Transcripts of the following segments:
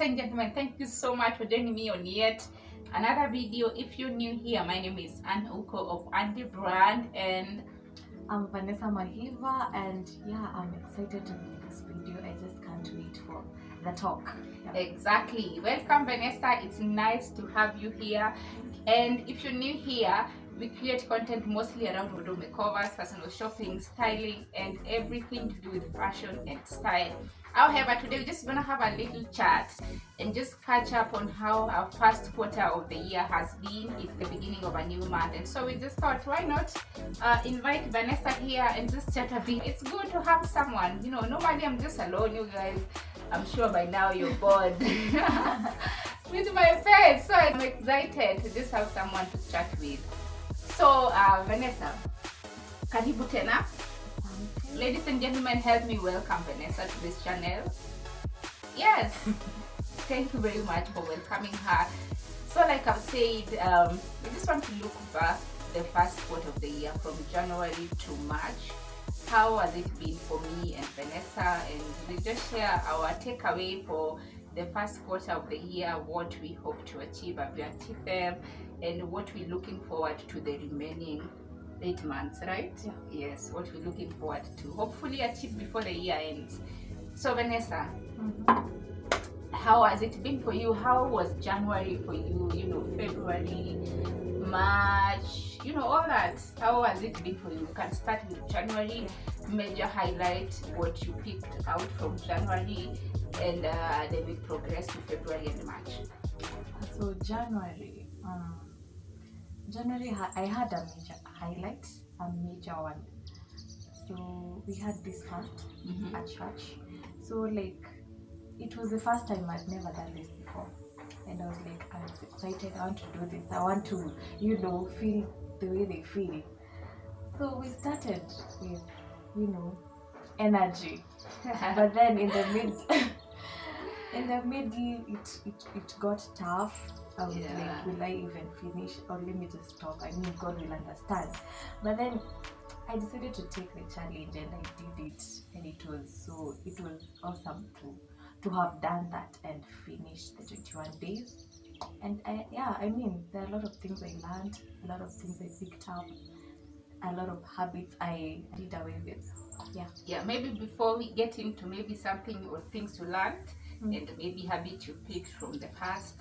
Ladies and gentlemen, thank you so much for joining me on yet another video. If you're new here, my name is Anne Uko of Andy Brand, and I'm Vanessa Mahiva, and yeah, I'm excited to make this video. I just can't wait for the talk. Exactly. Welcome, Vanessa. It's nice to have you here. And if you're new here, we create content mostly around wardrobe makeovers, personal shopping, styling, and everything to do with fashion and style. However, today we're just gonna have a little chat and just catch up on how our first quarter of the year has been. It's the beginning of a new month, and so we just thought, why not invite Vanessa here and just chat a bit. It's good to have someone. You know, normally I'm just alone, you guys. I'm sure by now you're bored with my face, so I'm excited to just have someone to chat with. So Vanessa, karibu tena. Ladies and gentlemen, help me welcome Vanessa to this channel. Yes, thank you very much for welcoming her. So like I've said, we just want to look back the first quarter of the year from January to March. How has it been for me and Vanessa, and we just share our takeaway for the first quarter of the year, what we hope to achieve, have we achieved them, and what we're looking forward to the remaining 8 months, right? Yeah. Yes, what we're looking forward to hopefully achieve before the year ends. So Vanessa, how has it been for you? How was January for you? You know, February, March, you know, all that. How has it been for you? We can start with January, major highlight, what you picked out from January, and then we progress to February and March. So January, I had a major highlight, a major one. So we had this fast at church. So like, it was the first time I'd never done this before, and I was like, I was excited. I want to do this. I want to, you know, feel the way they feel. So we started with, you know, energy, but then in the middle, it got tough. I was like, will I even finish, or let me just stop? I mean, God will understand. But then I decided to take the challenge, and I did it, and it was awesome to have done that and finish the 21 days. And I mean, there are a lot of things I learned, a lot of things I picked up, a lot of habits I did away with. Yeah, maybe before we get into maybe something or things you learned and maybe habits you picked from the past.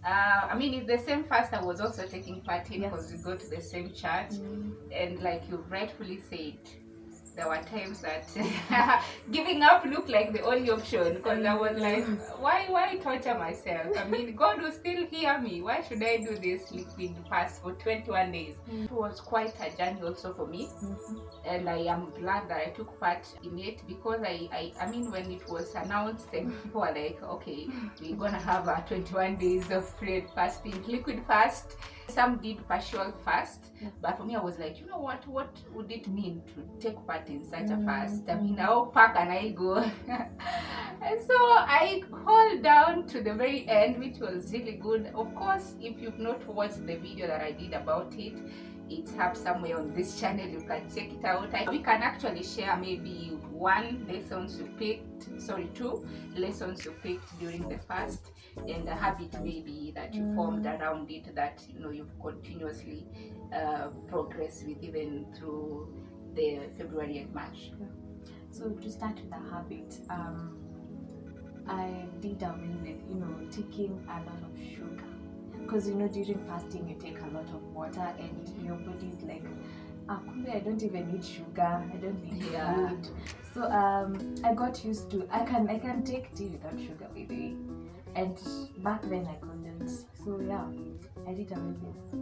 I mean, it's the same fast I was also taking part in, because we go to the same church, and like you rightfully said, there were times that giving up looked like the only option, because I was like, why torture myself? I mean, God will still hear me. Why should I do this liquid fast for 21 days? It was quite a journey also for me, and I am glad that I took part in it, because I mean, when it was announced and people were like, okay, we're gonna have 21 days of bread fasting, liquid fast. Some did partial fast, but for me, I was like, you know what would it mean to take part in such a fast? I mean, how far can I go? And so I hold down to the very end, which was really good. Of course, if you've not watched the video that I did about it, it's up somewhere on this channel. You can check it out. We can actually share maybe two lessons you picked during the fast, and a habit maybe that you formed around it, that you know you've continuously progressed with even through the February and March. So to start with the habit, I did away with, you know, taking a lot of sugar, because you know, during fasting you take a lot of water and your body's like, I don't even need sugar, I don't need food. So I got used to, I can take tea without sugar, baby, and back then I couldn't. So yeah, I did away with,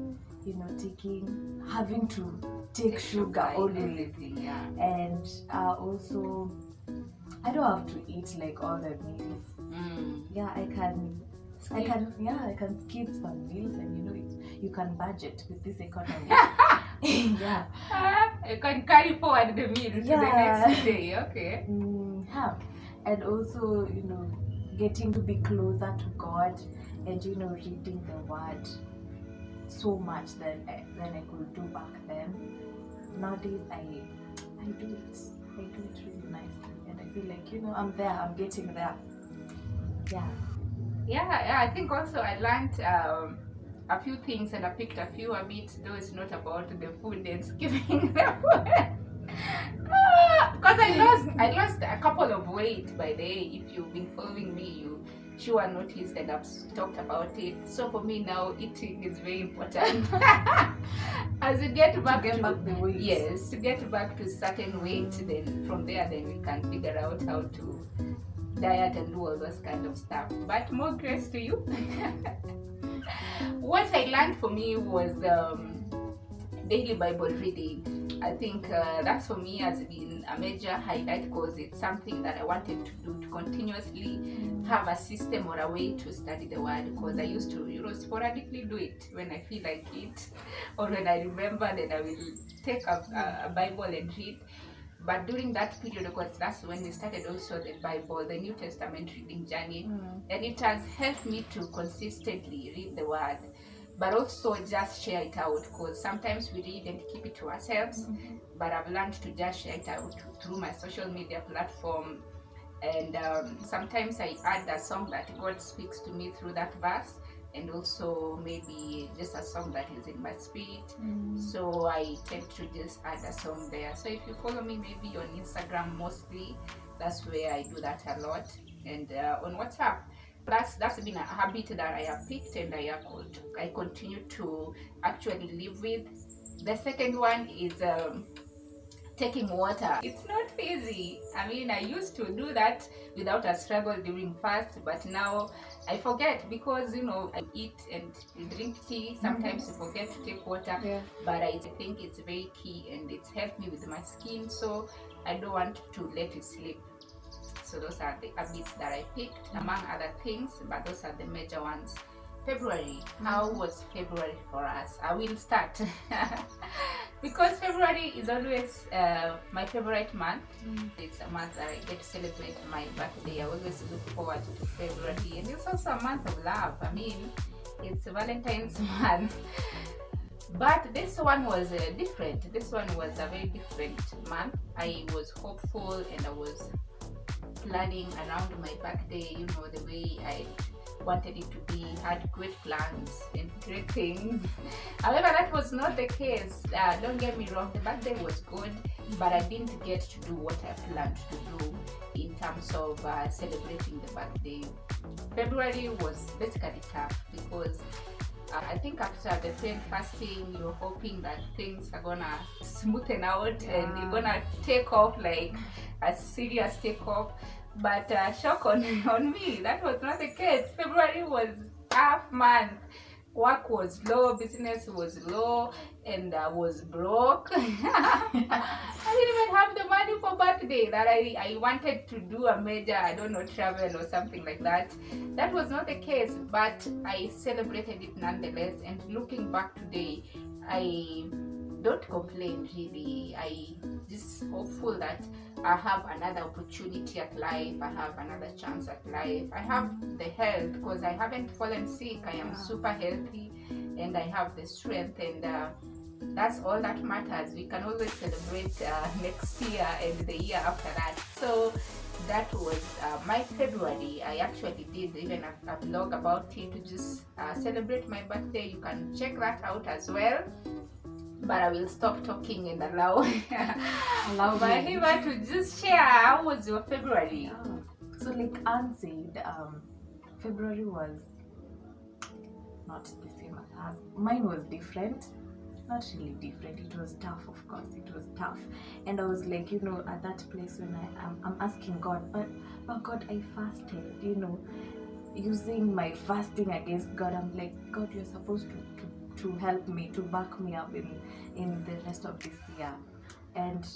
you know, having to take sugar always. And also, I don't have to eat like all the meals. I can skip some meals, and you know, you can budget with this economy. You can carry forward the meal to the next day. Okay. And also, you know, getting to be closer to God, and you know, reading the Word so much than I could do back then. Nowadays, I do it. I do it really nicely, and I feel like, you know, I'm getting there. Yeah, I think also I learned a few things and I picked a few a bit, though it's not about the food and skipping the food. Because I lost a couple of weight by the way. If you've been following me, you sure noticed and I've talked about it. So for me now, eating is very important. As we get back to get back the weight. yes, to get back to certain weight, then from there then we can figure out how to diet and do all those kind of stuff. But more grace to you. What I learned for me was daily Bible reading. I think that for me has been a major highlight because it's something that I wanted to do, to continuously have a system or a way to study the word, because I used to sporadically do it when I feel like it or when I remember, then I will take a Bible and read. But during that period, because that's when we started also the Bible, the New Testament reading journey, and it has helped me to consistently read the word, but also just share it out, because sometimes we read and keep it to ourselves. But I've learned to just share it out through my social media platform, and sometimes I add a song that God speaks to me through that verse, and also maybe just a song that is in my spirit. So I tend to just add a song there. So if you follow me maybe on Instagram mostly, that's where I do that a lot, and on WhatsApp. That's been a habit that I have picked, and I continue to actually live with. The second one is taking water. It's not easy. I mean, I used to do that without a struggle during fast, but now I forget, because I eat and drink tea. Sometimes you forget to take water. Yeah. But I think it's very key, and it's helped me with my skin, so I don't want to let it slip. So those are the habits that I picked, among other things, but those are the major ones. February. How was February for us? I will start. Because February is always my favorite month. It's a month that I get to celebrate my birthday. I always look forward to February. And it's also a month of love. I mean, it's Valentine's month. But this one was different. This one was a very different month. I was hopeful and I was planning around my birthday, the way I wanted it to be, had great plans and great things. However, that was not the case. Don't get me wrong, the birthday was good, but I didn't get to do what I planned to do in terms of celebrating the birthday. February was basically tough because I think after the prayer fasting, you're hoping that things are gonna smoothen out and you're gonna take off like a serious takeoff. But shock on me, that was not the case. February was tough month. Work was low, business was low, and I was broke. I didn't even have the money for birthday that I wanted to do a major, I don't know, travel or something like that. That was not the case, but I celebrated it nonetheless. And looking back today, I don't complain really. I just hopeful that I have another opportunity at life. I have another chance at life. I have the health, because I haven't fallen sick. I am super healthy and I have the strength, and that's all that matters. We can always celebrate next year and the year after that. So that was my February. I actually did even a blog about it to just celebrate my birthday. You can check that out as well. But I will stop talking and allow Mahiba to just share. How was your February? So like Anne said, February was not the same as hers. Mine was different. Not really different. It was tough, of course. It was tough. And I was like, at that place when I'm asking God, but God, I fasted, using my fasting against God. I'm like, God, you're supposed to help me, to back me up in the rest of this year. And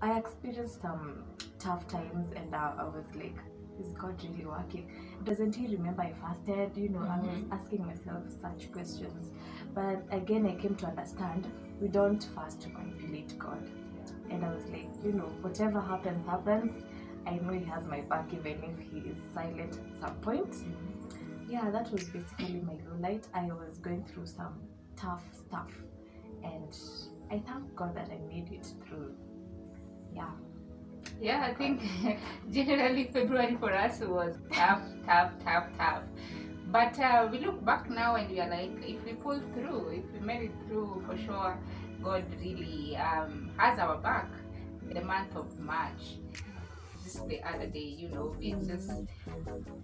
I experienced some tough times, and I was like, is God really working? Doesn't he remember I fasted? I was asking myself such questions. But again, I came to understand we don't fast to manipulate God. And I was like, whatever happens. I know he has my back, even if he is silent at some point. Yeah, that was basically my low light. I was going through some tough stuff, and I thank God that I made it through. Yeah. Yeah, I think generally February for us was tough, tough, tough, tough. But we look back now and we are like, if we pulled through, if we made it through, for sure, God really has our back. The month of March, just the other day, we just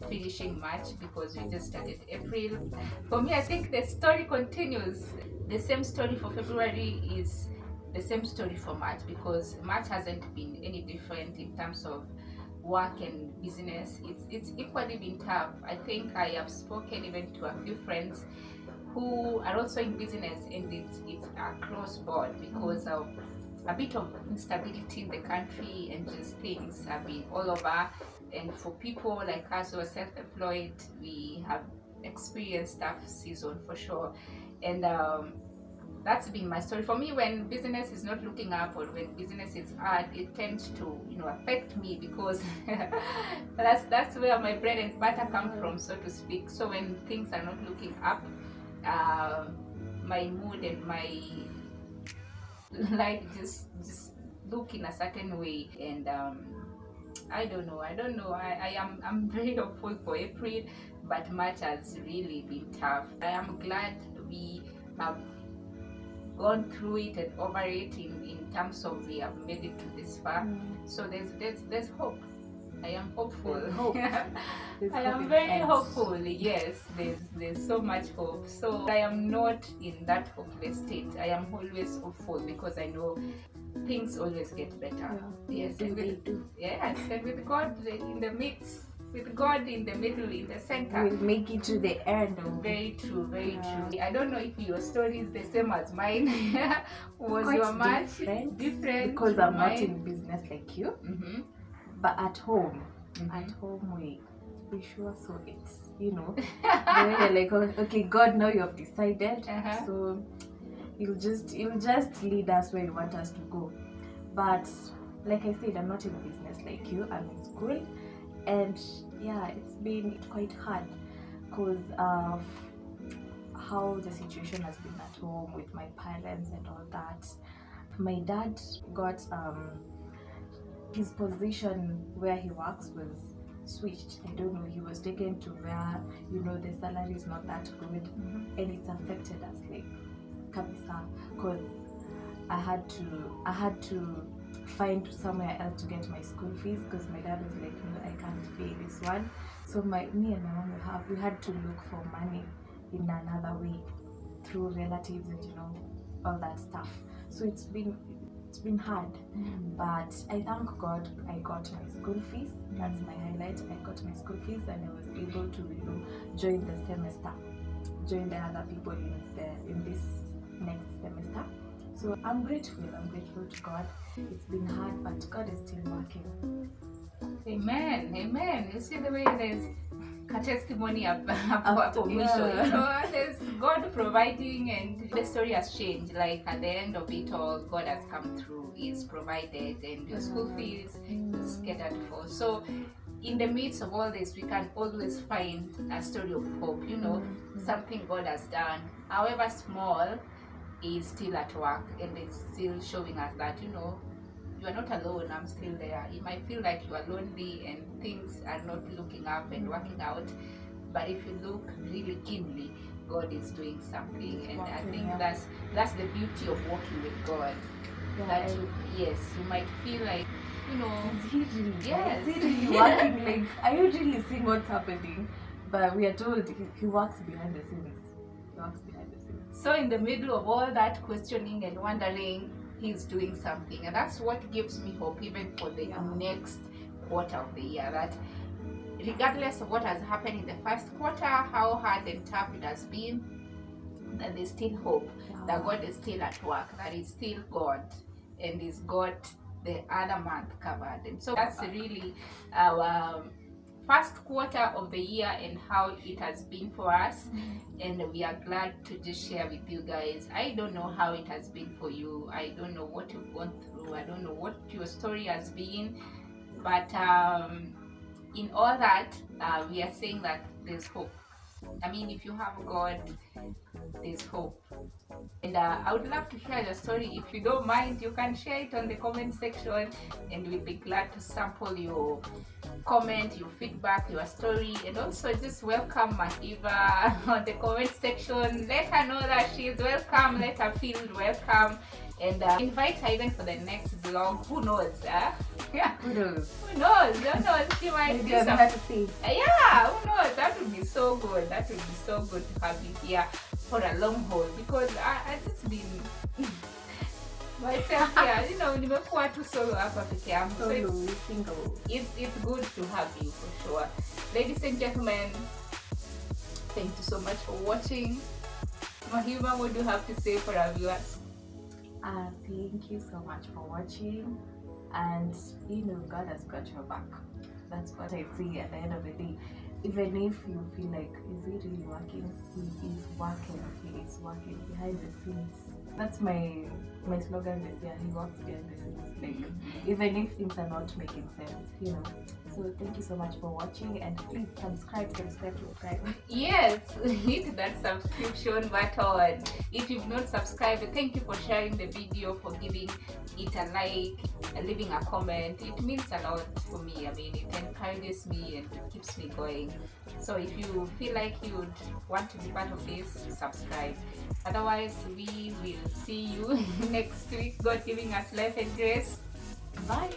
finishing March because we just started April. For me, I think the story continues. The same story for February is the same story for March, because March hasn't been any different in terms of work and business. It's equally been tough. I think I have spoken even to a few friends who are also in business, and it's across board because of a bit of instability in the country, and just things have been all over. And for people like us who are self-employed, we have experienced tough season for sure. And that's been my story. For me, when business is not looking up or when business is hard, it tends to affect me, because that's where my bread and butter come from, so to speak. So when things are not looking up, uh, my mood and my life just look in a certain way. And I don't know. I'm very hopeful for April, but March has really been tough. I am glad we have gone through it and over it, in terms of we have made it to this far. So there's hope. I am hopeful. There's hope. There's I hope am in very ends. hopeful. Yes, there's so much hope. So I am not in that hopeless state. I am always hopeful, because I know things always get better. Yes, they and do, with, they do. yes, and with God in the mix, with God in the middle, in the center. We'll make it to the end. Very true, very Yeah. true. I don't know if your story is the same as mine. Was Quite your much different from because I'm not mine? in business like you. Mm-hmm. But at home, we sure so it's then you're like, okay, God, now you have decided, Uh-huh. so you'll just lead us where you want us to go. But like I said, I'm not in business like you. I'm in school, and yeah, it's been quite hard because of how the situation has been at home with my parents and all that. My dad got his position where he works was switched. I don't know, he was taken to where the salary is not that good, and it's affected us like kabisa, because I had to find somewhere else to get my school fees, because my dad was like, no, I can't pay this one. So me and my mom we had to look for money in another way through relatives and all that stuff. So it's been hard, but I thank God I got my school fees. That's my highlight. I got my school fees, and I was able to join the semester, join the other people in this next semester. So I'm grateful to God. It's been hard, but God is still working. Amen, amen. You see the way there's a testimony of Yeah. there's God providing, and the story has changed. Like at the end of it all, God has come through. He's provided, and your school fees is catered for. So in the midst of all this, we can always find a story of hope. Something God has done, however small, is still at work, and it's still showing us that you are not alone. I'm still there. It might feel like you are lonely and things are not looking up and working out, but if you look really keenly, God is doing something. And I think that's the beauty of walking with God. That you might feel like Is he really? Yes. Is he really working? Like, are you really seeing what's happening? But we are told he works behind the scenes. He works behind the scenes. So in the middle of all that questioning and wondering, he's doing something. And that's what gives me hope, even for the next quarter of the year, that regardless of what has happened in the first quarter, how hard and tough it has been, that there's still hope, that God is still at work, that He's still God, and He's got the other month covered. And so that's really our first quarter of the year and how it has been for us. And we are glad to just share with you guys. I don't know how it has been for you. I don't know what you've gone through. I don't know what your story has been. But in all that, we are saying that there's hope. I mean, if you have God, there's hope. And I would love to share your story. If you don't mind, you can share it on the comment section, and we'll be glad to sample your comment, your feedback, your story. And also just welcome Mahiva on the comment section. Let her know that she is welcome, let her feel welcome, and invite her even for the next vlog. Who knows? Yeah, Who knows? who knows? Who knows? She might Maybe do I'm some. glad to see. Yeah, who knows? That would be so good. That would be so good to have you here for a long haul, because I just been myself here, nimekuwa tu solo hapa peke yangu. So Single. it's good to have you for sure. Ladies and gentlemen, thank you so much for watching. Mahima, what do you have to say for our viewers? Thank you so much for watching, and God has got your back. That's what I see at the end of the day. Even if you feel like, is it really working? He is working. He is working behind the scenes. That's my slogan this year. He works behind the scenes. Like, even if things are not making sense, So thank you so much for watching, and please subscribe. Yes, hit that subscription button. If you've not subscribed, thank you for sharing the video, for giving it a like, leaving a comment. It means a lot for me. I mean, it encourages me and it keeps me going. So if you feel like you would want to be part of this, subscribe. Otherwise, we will see you next week. God giving us life and grace. Bye.